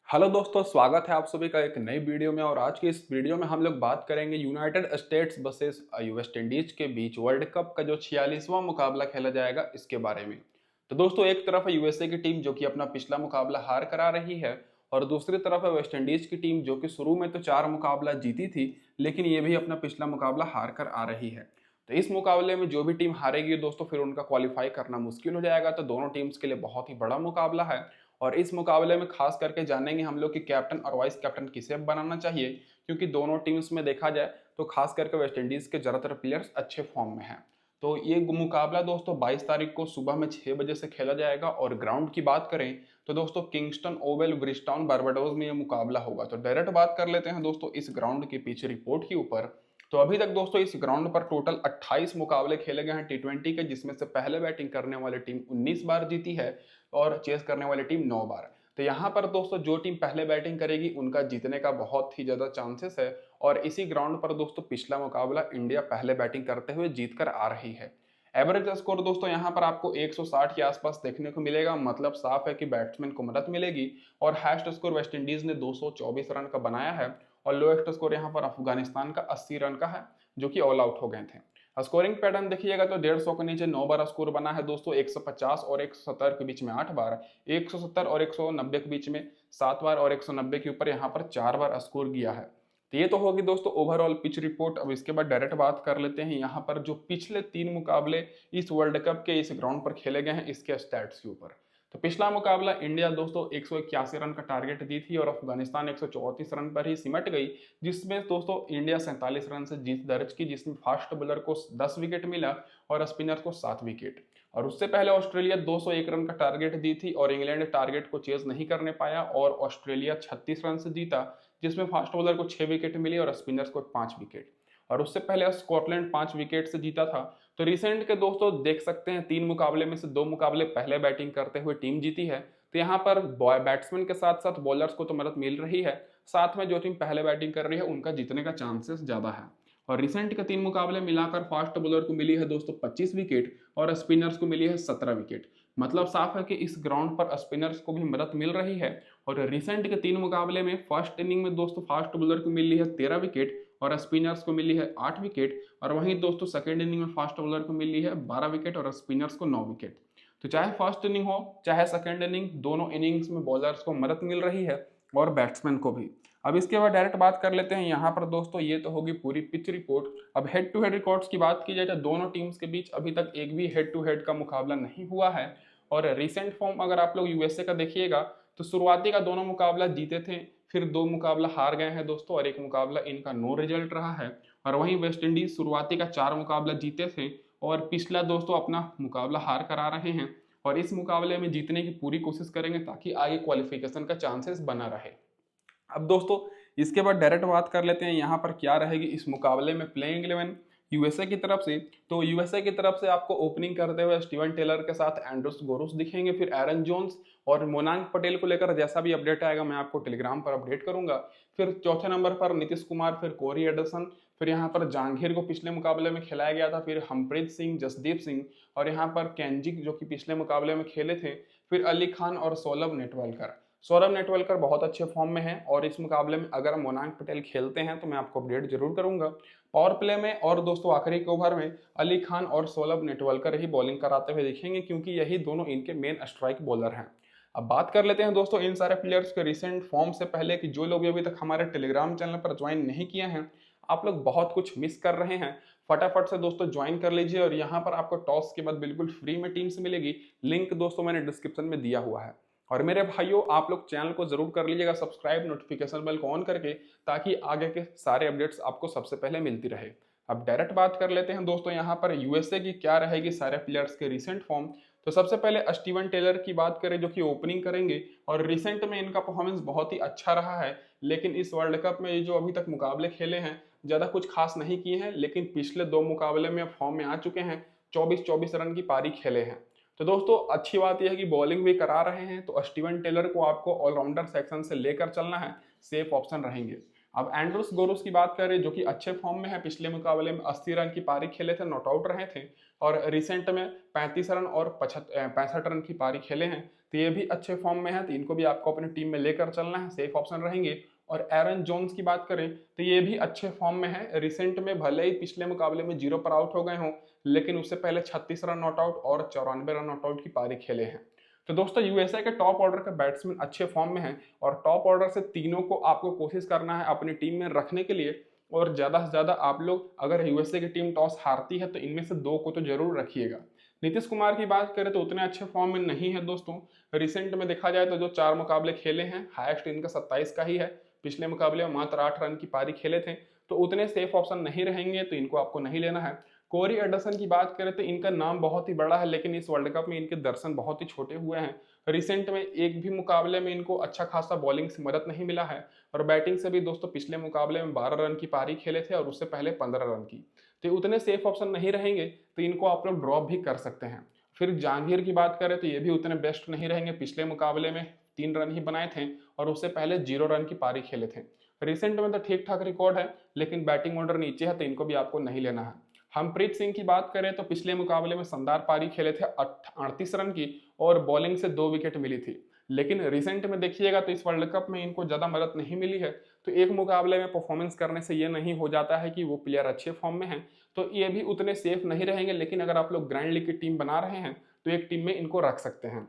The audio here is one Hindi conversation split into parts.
हेलो दोस्तों, स्वागत है आप सभी का एक नई वीडियो में। और आज की इस वीडियो में हम लोग बात करेंगे United states versus West Indies के बीच वर्ल्ड कप का जो 46वां मुकाबला खेला जाएगा इसके बारे में। तो दोस्तों, एक तरफ है यूएसए की टीम जो कि अपना पिछला मुकाबला हार करा रही है, और दूसरी तरफ है वेस्ट इंडीज की टीम जो कि शुरू में तो 4 मुकाबला जीती थी, लेकिन ये भी अपना पिछला मुकाबला हार कर आ रही है। तो इस मुकाबले में जो भी टीम हारेगी दोस्तों, फिर उनका क्वालिफाई करना मुश्किल हो जाएगा। तो दोनों टीम्स के लिए बहुत ही बड़ा मुकाबला है, और इस मुकाबले में खास करके जानेंगे हम लोग कि कैप्टन और वाइस कैप्टन किसे बनाना चाहिए, क्योंकि दोनों टीम्स में देखा जाए तो खास करके वेस्ट इंडीज के ज़्यादातर प्लेयर्स अच्छे फॉर्म में हैं। तो ये मुकाबला दोस्तों 22 तारीख को सुबह में 6 बजे से खेला जाएगा। और ग्राउंड की बात करें तो दोस्तों किंगस्टन ओवल ब्रिजटाउन बारबाडोस में ये मुकाबला होगा। तो डायरेक्ट बात कर लेते हैं दोस्तों इस ग्राउंड के पीछे रिपोर्ट के ऊपर। तो अभी तक दोस्तों इस ग्राउंड पर टोटल 28 मुकाबले खेले गए हैं टी20 के, जिसमें से पहले बैटिंग करने वाली टीम 19 बार जीती है और चेस करने वाली टीम 9 बार। तो यहाँ पर दोस्तों जो टीम पहले बैटिंग करेगी उनका जीतने का बहुत ही ज़्यादा चांसेस है। और इसी ग्राउंड पर दोस्तों पिछला मुकाबला इंडिया पहले बैटिंग करते हुए जीत कर आ रही है। एवरेज स्कोर दोस्तों यहाँ पर आपको 160 के आसपास देखने को मिलेगा, मतलब साफ है कि बैट्समैन को मदद मिलेगी। और हाईएस्ट स्कोर वेस्ट इंडीज ने 224 रन का बनाया है, और लोएस्ट स्कोर यहाँ पर अफगानिस्तान का 80 रन का है, जो कि ऑल आउट हो गए थे। स्कोरिंग पैटर्न देखिएगा तो 150 के नीचे 9 बार स्कोर बना है दोस्तों, 150 और 170 के बीच में 8 बार, 170 और 190 के बीच में 7 बार, और 190 के ऊपर यहाँ पर 4 बार स्कोर किया है। तो ये तो होगी दोस्तों ओवरऑल पिच रिपोर्ट। अब इसके बाद डायरेक्ट बात कर लेते हैं यहाँ पर जो पिछले 3 मुकाबले इस वर्ल्ड कप के इस ग्राउंड पर खेले गए हैं इसके स्टैट्स के ऊपर। तो पिछला मुकाबला इंडिया दोस्तों 181 रन का टारगेट दी थी, और अफगानिस्तान 134 रन पर ही सिमट गई, जिसमें दोस्तों इंडिया 47 रन से जीत दर्ज की, जिसमें फास्ट बॉलर को 10 विकेट मिला और स्पिनर को 7 विकेट। और उससे पहले ऑस्ट्रेलिया 201 रन का टारगेट दी थी, और इंग्लैंड टारगेट को चेज नहीं करने पाया, और ऑस्ट्रेलिया 36 रन से जीता, जिसमें फास्ट बॉलर को 6 विकेट मिली और स्पिनर्स को 5 विकेट। और उससे पहले स्कॉटलैंड 5 विकेट से जीता था। तो रिसेंट के दोस्तों देख सकते हैं 3 मुकाबले में से 2 मुकाबले पहले बैटिंग करते हुए टीम जीती है। तो यहाँ पर बैट्समैन के साथ साथ बॉलर्स को तो मदद मिल रही है, साथ में जो टीम पहले बैटिंग कर रही है उनका जीतने का चांसेस ज्यादा है। और रिसेंट के 3 मुकाबले मिलाकर फास्ट बॉलर को मिली है दोस्तों 25 विकेट, और स्पिनर्स को मिली है 17 विकेट। मतलब साफ है कि इस ग्राउंड पर स्पिनर्स को भी मदद मिल रही है। और रिसेंट के 3 मुकाबले में फर्स्ट इनिंग में दोस्तों फास्ट बॉलर को मिली है 13 विकेट, और स्पिनर्स को मिली है 8 विकेट। और वहीं दोस्तों सेकेंड इनिंग में फास्ट बॉलर को मिली है 12 विकेट, और स्पिनर्स को 9 विकेट। तो चाहे फर्स्ट इनिंग हो चाहे सेकेंड इनिंग, दोनों इनिंग्स में बॉलर्स को मदद मिल रही है और बैट्समैन को भी। अब इसके बाद डायरेक्ट बात कर लेते हैं यहाँ पर दोस्तों, ये तो होगी पूरी पिच रिपोर्ट। अब हेड टू हेड रिकॉर्ड्स की बात की जाए तो दोनों टीम्स के बीच अभी तक एक भी हेड टू हेड का मुकाबला नहीं हुआ है। और रिसेंट फॉर्म अगर आप लोग यूएसए का देखिएगा तो शुरुआती का दोनों मुकाबला जीते थे, फिर 2 मुकाबला हार गए हैं दोस्तों, और 1 मुकाबला इनका नो रिजल्ट रहा है। और वहीं वेस्ट इंडीज शुरुआती का 4 मुकाबला जीते थे, और पिछला दोस्तों अपना मुकाबला हार कर आ रहे हैं, और इस मुकाबले में जीतने की पूरी कोशिश करेंगे ताकि आगे क्वालिफिकेशन का चांसेस बना रहे। अब दोस्तों इसके बाद डायरेक्ट बात कर लेते हैं यहाँ पर क्या रहेगी इस मुकाबले में प्लेइंग 11 यूएसए की तरफ से। तो यूएसए की तरफ से आपको ओपनिंग करते हुए स्टीवन टेलर के साथ एंड्रूस गोरुस दिखेंगे, फिर एरन जोन्स और मोनांक पटेल को लेकर जैसा भी अपडेट आएगा मैं आपको टेलीग्राम पर अपडेट करूंगा। फिर चौथे नंबर पर नीतीश कुमार, फिर कोरी एडरसन, फिर यहाँ पर जहांगीर को पिछले मुकाबले में खिलाया गया था, फिर हरप्रीत सिंह, जसदीप सिंह, और यहाँ पर कैंजिक जो कि पिछले मुकाबले में खेले थे, फिर अली खान और सौरभ नेटवलकर बहुत अच्छे फॉर्म में है। और इस मुकाबले में अगर मोनांक पटेल खेलते हैं तो मैं आपको अपडेट जरूर करूंगा। पावर प्ले में और दोस्तों आखिरी के ओवर में अली खान और सौरभ नेटवलकर ही बॉलिंग कराते हुए दिखेंगे, क्योंकि यही दोनों इनके मेन स्ट्राइक बॉलर हैं। अब बात कर लेते हैं दोस्तों इन सारे प्लेयर्स के रिसेंट फॉर्म से पहले कि जो लोग अभी तक हमारे टेलीग्राम चैनल पर ज्वाइन नहीं किए हैं, आप लोग बहुत कुछ मिस कर रहे हैं। फटाफट से दोस्तों ज्वाइन कर लीजिए, और यहाँ पर आपको टॉस के बाद बिल्कुल फ्री में टीम्स मिलेगी। लिंक दोस्तों मैंने डिस्क्रिप्शन में दिया हुआ है। और मेरे भाइयों आप लोग चैनल को जरूर कर लीजिएगा सब्सक्राइब, नोटिफिकेशन बेल को ऑन करके, ताकि आगे के सारे अपडेट्स आपको सबसे पहले मिलती रहे। अब डायरेक्ट बात कर लेते हैं दोस्तों यहाँ पर यूएसए की क्या रहेगी सारे प्लेयर्स के रिसेंट फॉर्म। तो सबसे पहले स्टीवन टेलर की बात करें जो कि ओपनिंग करेंगे, और रिसेंट में इनका परफॉर्मेंस बहुत ही अच्छा रहा है। लेकिन इस वर्ल्ड कप में ये जो अभी तक मुकाबले खेले हैं ज़्यादा कुछ खास नहीं किए हैं, लेकिन पिछले 2 मुकाबले में फॉर्म में आ चुके हैं, 24-24 रन की पारी खेले हैं। तो दोस्तों अच्छी बात यह है कि बॉलिंग भी करा रहे हैं, तो स्टीवन टेलर को आपको ऑलराउंडर सेक्शन से लेकर चलना है, सेफ ऑप्शन रहेंगे। अब एंड्रूस गोरुस की बात करें जो कि अच्छे फॉर्म में है, पिछले मुकाबले में 80 रन की पारी खेले थे, नॉट आउट रहे थे, और रिसेंट में 35 रन और 65 रन की पारी खेले हैं, तो ये भी अच्छे फॉर्म में है, तो इनको भी आपको अपनी टीम में लेकर चलना है, सेफ ऑप्शन रहेंगे। और एरन जोन्स की बात करें तो ये भी अच्छे फॉर्म में है, रिसेंट में भले ही पिछले मुकाबले में 0 पर आउट हो गए हों, लेकिन उससे पहले 36 रन नॉट आउट और 94 रन नॉट आउट की पारी खेले हैं। तो दोस्तों यूएसए के टॉप ऑर्डर के बैट्समैन अच्छे फॉर्म में हैं, और टॉप ऑर्डर से तीनों को आपको कोशिश करना है अपनी टीम में रखने के लिए, और ज़्यादा से ज़्यादा आप लोग अगर यूएसए की टीम टॉस हारती है तो इनमें से 2 को तो जरूर रखिएगा। नीतीश कुमार की बात करें तो उतने अच्छे फॉर्म में नहीं है दोस्तों, रिसेंट में देखा जाए तो जो 4 मुकाबले खेले हैं, हाईएस्ट इनका 27 का ही है, पिछले मुकाबले में मात्र 8 रन की पारी खेले थे, तो उतने सेफ ऑप्शन नहीं रहेंगे, तो इनको आपको नहीं लेना है। कोरी एंडरसन की बात करें तो इनका नाम बहुत ही बड़ा है, लेकिन इस वर्ल्ड कप में इनके दर्शन बहुत ही छोटे हुए हैं, रिसेंट में एक भी मुकाबले में इनको अच्छा खासा बॉलिंग से मदद नहीं मिला है, और बैटिंग से भी दोस्तों पिछले मुकाबले में 12 रन की पारी खेले थे और उससे पहले 15 रन की, तो उतने सेफ ऑप्शन नहीं रहेंगे, तो इनको आप लोग ड्रॉप भी कर सकते हैं। फिर जहांगीर की बात करें तो ये भी उतने बेस्ट नहीं रहेंगे, पिछले मुकाबले में 3 रन ही बनाए थे और उससे पहले 0 रन की पारी खेले थे, रिसेंट में तो ठीक ठाक रिकॉर्ड है, लेकिन बैटिंग ऑर्डर नीचे है, तो इनको भी आपको नहीं लेना है। हमप्रीत सिंह की बात करें तो पिछले मुकाबले में शानदार पारी खेले थे 38 रन की, और बॉलिंग से 2 विकेट मिली थी, लेकिन रिसेंट में देखिएगा तो इस वर्ल्ड कप में इनको ज़्यादा मदद नहीं मिली है, तो एक मुकाबले में परफॉर्मेंस करने से ये नहीं हो जाता है कि वो प्लेयर अच्छे फॉर्म में हैं, तो ये भी उतने सेफ नहीं रहेंगे, लेकिन अगर आप लोग ग्रैंड लीग की टीम बना रहे हैं तो एक टीम में इनको रख सकते हैं।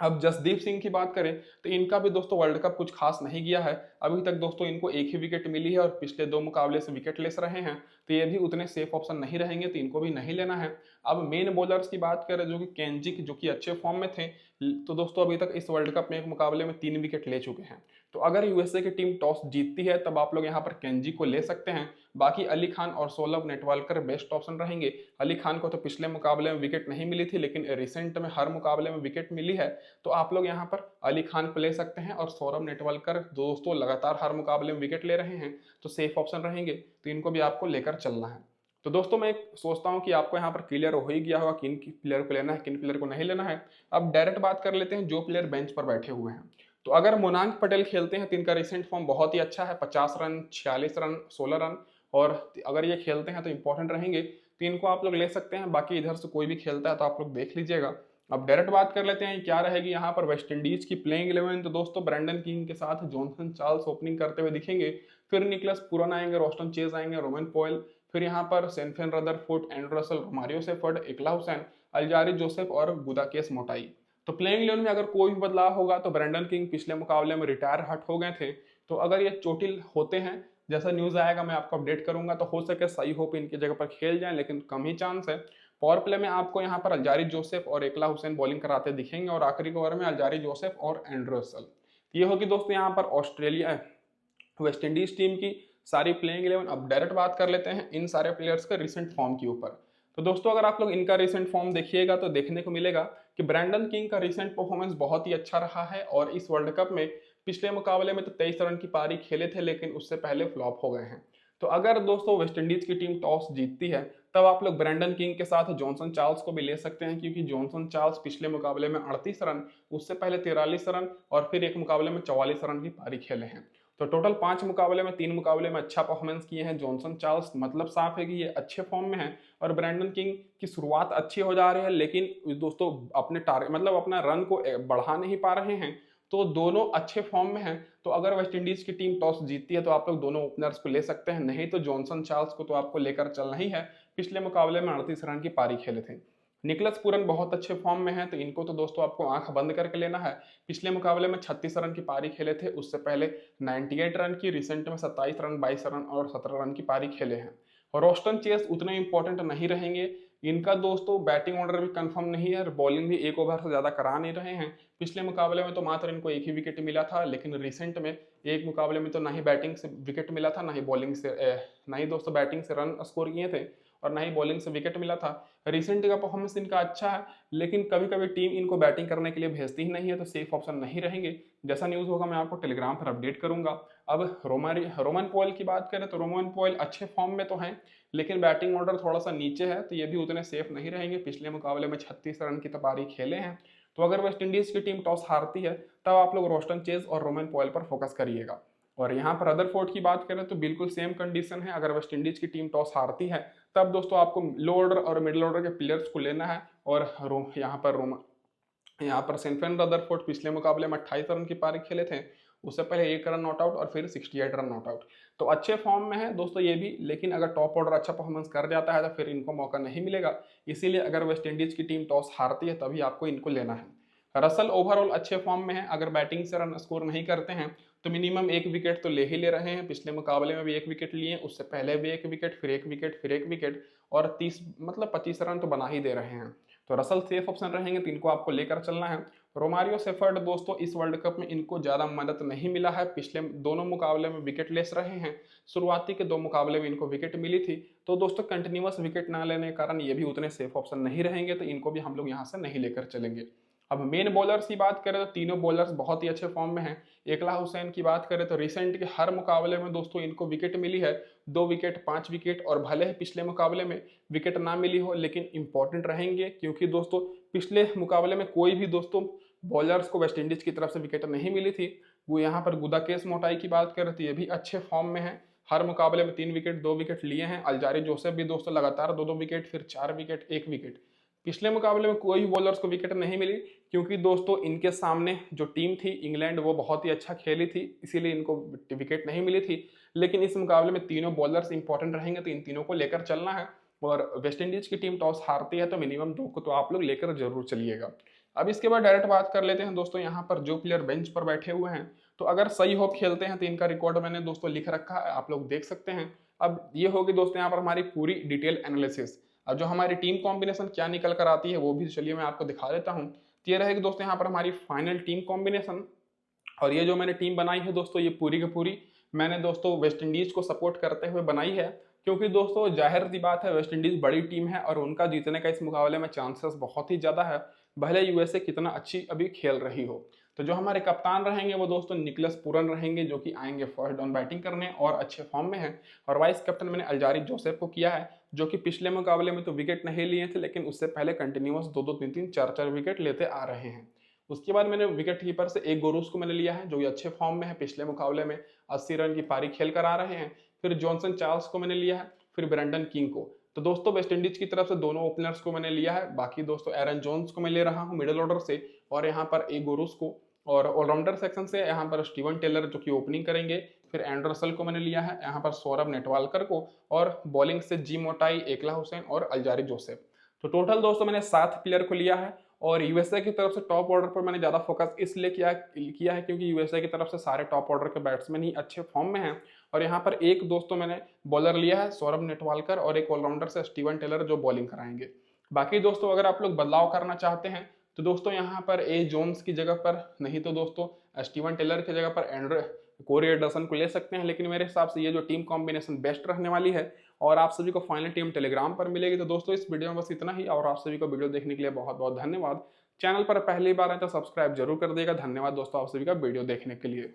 अब जसदीप सिंह की बात करें तो इनका भी दोस्तों वर्ल्ड कप कुछ खास नहीं गया है, अभी तक दोस्तों इनको एक ही विकेट मिली है और पिछले 2 मुकाबले से विकेट लेस रहे हैं, तो ये भी उतने सेफ ऑप्शन नहीं रहेंगे, तो इनको भी नहीं लेना है। अब मेन बॉलर्स की बात करें जो कि केंजिक जो कि अच्छे फॉर्म में थे, तो दोस्तों अभी तक इस वर्ल्ड कप में एक मुकाबले में 3 विकेट ले चुके हैं, तो अगर यूएसए की टीम टॉस जीतती है तब आप लोग यहाँ पर केंजी को ले सकते हैं, बाकी अली खान और सौरभ नेटवालकर बेस्ट ऑप्शन रहेंगे। अली खान को तो पिछले मुकाबले में विकेट नहीं मिली थी, लेकिन रिसेंट में हर मुकाबले में विकेट मिली है, तो आप लोग यहाँ पर अली खान को ले सकते हैं, और सौरभ नेटवालकर दोस्तों लगातार हर मुकाबले में विकेट ले रहे हैं, तो सेफ ऑप्शन रहेंगे, तो इनको भी आपको लेकर चलना है। तो दोस्तों मैं सोचता हूं कि आपको यहाँ पर क्लियर हो ही गया होगा किन प्लेयर को लेना है, किन प्लेयर को नहीं लेना है। अब डायरेक्ट बात कर लेते हैं जो प्लेयर बेंच पर बैठे हुए हैं। तो अगर मोनांक पटेल खेलते हैं तो इनका रिसेंट फॉर्म बहुत ही अच्छा है, 50 रन, 46 रन, 16 रन, और अगर ये खेलते हैं तो इंपॉर्टेंट रहेंगे, तो इनको आप लोग ले सकते हैं। बाकी इधर से कोई भी खेलता है तो आप लोग देख लीजिएगा। अब डायरेक्ट बात कर लेते हैं क्या रहेगी यहाँ पर वेस्ट इंडीज की प्लेइंग 11। तो दोस्तों ब्रैंडन किंग के साथ जॉनसन चार्ल्स ओपनिंग करते हुए दिखेंगे, फिर निकलस पुरन आएंगे, रोस्टन चेज आएंगे, रोमन पॉयल, फिर यहाँ पर Sherfane Rutherford, Andre Russell, Romario Shepherd, Akeal Hosein, Alzarri Joseph और गुदाकेस मोटाई। तो प्लेइंग 11 में अगर कोई भी बदलाव होगा तो ब्रैंडन किंग पिछले मुकाबले में रिटायर हट हो गए थे, तो अगर ये चोटिल होते हैं, जैसा न्यूज आएगा मैं आपको अपडेट करूंगा, तो हो सके सही होप इनकी जगह पर खेल जाए, लेकिन कम ही चांस है। पावर प्ले में आपको यहाँ पर अल्जारी जोसेफ और इकला हुसैन बॉलिंग कराते दिखेंगे, और आखिरी ओवर में अल्जारी जोसेफ और एंड्रू रसल। ये होगी दोस्तों यहाँ पर ऑस्ट्रेलिया वेस्ट इंडीज टीम की सारी प्लेइंग 11। अब डायरेक्ट बात कर लेते हैं इन सारे प्लेयर्स के रिसेंट फॉर्म के ऊपर। तो दोस्तों अगर आप लोग इनका रिसेंट फॉर्म देखिएगा तो देखने को मिलेगा कि ब्रैंडन किंग का रिसेंट परफॉर्मेंस बहुत ही अच्छा रहा है, और इस वर्ल्ड कप में पिछले मुकाबले में तो 23 रन की पारी खेले थे, लेकिन उससे पहले फ्लॉप हो गए हैं। तो अगर दोस्तों वेस्ट इंडीज की टीम टॉस जीतती है तब आप लोग ब्रैंडन किंग के साथ जॉनसन चार्ल्स को भी ले सकते हैं, क्योंकि जॉनसन चार्ल्स पिछले मुकाबले में 38 रन, उससे पहले 43 रन, और फिर एक मुकाबले में 44 रन की पारी खेले हैं। तो टोटल 5 मुकाबले में 3 मुकाबले में अच्छा परफॉर्मेंस किए हैं जॉनसन चार्ल्स, मतलब साफ है कि ये अच्छे फॉर्म में है। और ब्रैंडन किंग की शुरुआत अच्छी हो जा रही है, लेकिन दोस्तों अपने टारगेट मतलब अपना रन को बढ़ा नहीं पा रहे हैं, तो दोनों अच्छे फॉर्म में हैं। तो अगर वेस्ट इंडीज की टीम टॉस जीतती है तो आप लोग दोनों ओपनर्स को ले सकते हैं, नहीं तो जॉनसन चार्ल्स को तो आपको लेकर चलना ही है, पिछले मुकाबले में 38 रन की पारी खेले थे। निकलस पूरन बहुत अच्छे फॉर्म में है, तो इनको तो दोस्तों आपको आंख बंद करके लेना है। पिछले मुकाबले में 36 रन की पारी खेले थे, उससे पहले 98 रन की, रिसेंट में 27 रन, 22 रन और 17 रन की पारी खेले हैं। और रोस्टन चेस उतने इंपॉर्टेंट नहीं रहेंगे, इनका दोस्तों बैटिंग ऑर्डर भी कंफर्म नहीं है और बॉलिंग भी एक ओवर से ज़्यादा करा नहीं रहे हैं। पिछले मुकाबले में तो मात्र इनको एक ही विकेट मिला था, लेकिन रिसेंट में एक मुकाबले में तो ना ही बैटिंग से विकेट मिला था, ना ही बॉलिंग से ना ही दोस्तों बैटिंग से रन स्कोर किए थे, और ना ही बॉलिंग से विकेट मिला था। रिसेंट का परफॉर्मेंस इनका अच्छा है, लेकिन कभी कभी टीम इनको बैटिंग करने के लिए भेजती ही नहीं है, तो सेफ ऑप्शन नहीं रहेंगे। जैसा न्यूज़ होगा मैं आपको टेलीग्राम पर अपडेट करूंगा। अब रोमन पॉयल की बात करें तो रोमन पॉयल अच्छे फॉर्म में तो हैं, लेकिन बैटिंग ऑर्डर थोड़ा सा नीचे है, तो ये भी उतने सेफ नहीं रहेंगे। पिछले मुकाबले में 36 रन की पारी खेले हैं, तो अगर वेस्ट इंडीज की टीम टॉस हारती है तब आप लोग रोस्टन चेज और रोमन पॉयल पर फोकस करिएगा। और यहाँ पर रदरफोर्ड की बात करें तो बिल्कुल सेम कंडीशन है। अगर वेस्ट इंडीज की टीम टॉस हारती है तब दोस्तों आपको लो ऑर्डर और मिडिल ऑर्डर के प्लेयर्स को लेना है। और यहाँ पर सेंफेन रदरफोर्ड पिछले मुकाबले में 28 रन की पारी खेले थे, उससे पहले 1 रन नॉट आउट और फिर 68 रन नॉट आउट। तो अच्छे फॉर्म में है दोस्तों ये भी, लेकिन अगर टॉप ऑर्डर अच्छा परफॉर्मेंस कर जाता है तो फिर इनको मौका नहीं मिलेगा। इसीलिए अगर वेस्ट इंडीज की टीम टॉस हारती है तभी आपको इनको लेना है। रसल ओवरऑल अच्छे फॉर्म में है, अगर बैटिंग से रन स्कोर नहीं करते हैं तो मिनिमम 1 विकेट तो ले ही ले रहे हैं। पिछले मुकाबले में भी 1 विकेट लिए, उससे पहले भी 1 विकेट, फिर 1 विकेट, फिर 1 विकेट, और 30 मतलब 25 रन तो बना ही दे रहे हैं। तो रसल सेफ ऑप्शन रहेंगे तो इनको आपको लेकर चलना है। रोमारियो सेफर्ड दोस्तों इस वर्ल्ड कप में इनको ज़्यादा मदद नहीं मिला है, पिछले दोनों मुकाबले में विकेट लेस रहे हैं। शुरुआती के 2 मुकाबले में इनको विकेट मिली थी, तो दोस्तों कंटिन्यूअस विकेट ना लेने के कारण ये भी उतने सेफ ऑप्शन नहीं रहेंगे, तो इनको भी हम लोग यहाँ से नहीं लेकर चलेंगे। अब मेन बॉलर्स की बात करें तो तीनों बॉलर्स बहुत ही अच्छे फॉर्म में हैं। एकला हुसैन की बात करें तो रिसेंट के हर मुकाबले में दोस्तों इनको विकेट मिली है, 2 विकेट, 5 विकेट, और भले ही पिछले मुकाबले में विकेट ना मिली हो लेकिन इंपॉर्टेंट रहेंगे, क्योंकि दोस्तों पिछले मुकाबले में कोई भी दोस्तों बॉलर्स को वेस्ट इंडीज की तरफ से विकेट नहीं मिली थी। वो यहाँ पर गुदाकेश मोटाई की बात करें तो ये भी अच्छे फॉर्म में है, हर मुकाबले में 3 विकेट, 2 विकेट लिए हैं। अल्जारी जोसेफ भी दोस्तों लगातार 2-2 विकेट, फिर 4 विकेट, 1 विकेट। पिछले मुकाबले में कोई भी बॉलर्स को विकेट नहीं मिली, क्योंकि दोस्तों इनके सामने जो टीम थी इंग्लैंड वो बहुत ही अच्छा खेली थी, इसीलिए इनको विकेट नहीं मिली थी। लेकिन इस मुकाबले में तीनों बॉलर्स इंपॉर्टेंट रहेंगे तो इन तीनों को लेकर चलना है। और वेस्ट इंडीज की टीम टॉस हारती है तो मिनिमम 2 को तो आप लोग लेकर जरूर चलिएगा। अब इसके बाद डायरेक्ट बात कर लेते हैं दोस्तों यहाँ पर जो प्लेयर बेंच पर बैठे हुए हैं, तो अगर सही होप खेलते हैं तो इनका रिकॉर्ड मैंने दोस्तों लिख रखा है, आप लोग देख सकते हैं। अब ये होगी दोस्तों यहाँ पर हमारी पूरी डिटेल एनालिसिस। अब जो हमारी टीम कॉम्बिनेशन क्या निकल कर आती है वो भी चलिए मैं आपको दिखा देता हूँ। तो ये रहेगी दोस्तों यहाँ पर हमारी फाइनल टीम कॉम्बिनेशन। और ये जो मैंने टीम बनाई है दोस्तों, ये पूरी की पूरी मैंने दोस्तों वेस्ट इंडीज को सपोर्ट करते हुए बनाई है, क्योंकि दोस्तों जाहिर सी बात है वेस्ट इंडीज बड़ी टीम है और उनका जीतने का इस मुकाबले में चांसेस बहुत ही ज़्यादा है, भले यूएसए कितना अच्छी अभी खेल रही हो। तो जो हमारे कप्तान रहेंगे वो दोस्तों निकलस पूरन रहेंगे, जो कि आएंगे फर्स्ट डाउन बैटिंग करने और अच्छे फॉर्म में है। और वाइस कैप्टन मैंने अल्जारी जोसेफ को किया है, जो कि पिछले मुकाबले में तो विकेट नहीं लिए थे लेकिन उससे पहले कंटिन्यूअस 2-2, 3-3, 4-4 विकेट लेते आ रहे हैं। उसके बाद मैंने विकेट कीपर से एक गोरूस को मैंने लिया है, जो कि अच्छे फॉर्म में है, पिछले मुकाबले में 80 रन की पारी खेल कर आ रहे हैं। फिर जॉनसन चार्ल्स को मैंने लिया है, फिर ब्रेंडन किंग को। तो दोस्तों वेस्ट इंडीज की तरफ से दोनों ओपनर्स को मैंने लिया है, बाकी दोस्तों एरन जोन्स को मैं ले रहा हूँ मिडिल ऑर्डर से, और यहाँ पर ए गोरूस को। और ऑलराउंडर सेक्शन से यहाँ पर स्टीवन टेलर जो कि ओपनिंग करेंगे, फिर एंडरसल को मैंने लिया है, यहाँ पर सौरभ नेटवालकर को, और बॉलिंग से जी मोटाई, एकला हुसैन और अल्जारी जोसेफ। तो टोटल दोस्तों मैंने 7 प्लेयर को लिया है। और यूएसए की तरफ से टॉप ऑर्डर पर मैंने ज़्यादा फोकस इसलिए किया है क्योंकि यूएसए की तरफ से सारे टॉप ऑर्डर के बैट्समैन ही अच्छे फॉर्म में हैं। और यहाँ पर एक दोस्तों मैंने बॉलर लिया है सौरभ नेटवालकर, और एक ऑलराउंडर से स्टीवन टेलर जो बॉलिंग कराएंगे। बाकी दोस्तों अगर आप लोग बदलाव करना चाहते हैं तो दोस्तों यहाँ पर ए जोन्स की जगह पर, नहीं तो दोस्तों स्टीवन टेलर की जगह पर कोरी एंडरसन को ले सकते हैं। लेकिन मेरे हिसाब से ये जो टीम कॉम्बिनेशन बेस्ट रहने वाली है। और आप सभी को फाइनल टीम टेलीग्राम पर मिलेगी। तो दोस्तों इस वीडियो में बस इतना ही, और आप सभी को वीडियो देखने के लिए बहुत बहुत धन्यवाद। चैनल पर पहली बार आए तो सब्सक्राइब जरूर कर देगा। धन्यवाद दोस्तों आप सभी का वीडियो देखने के लिए।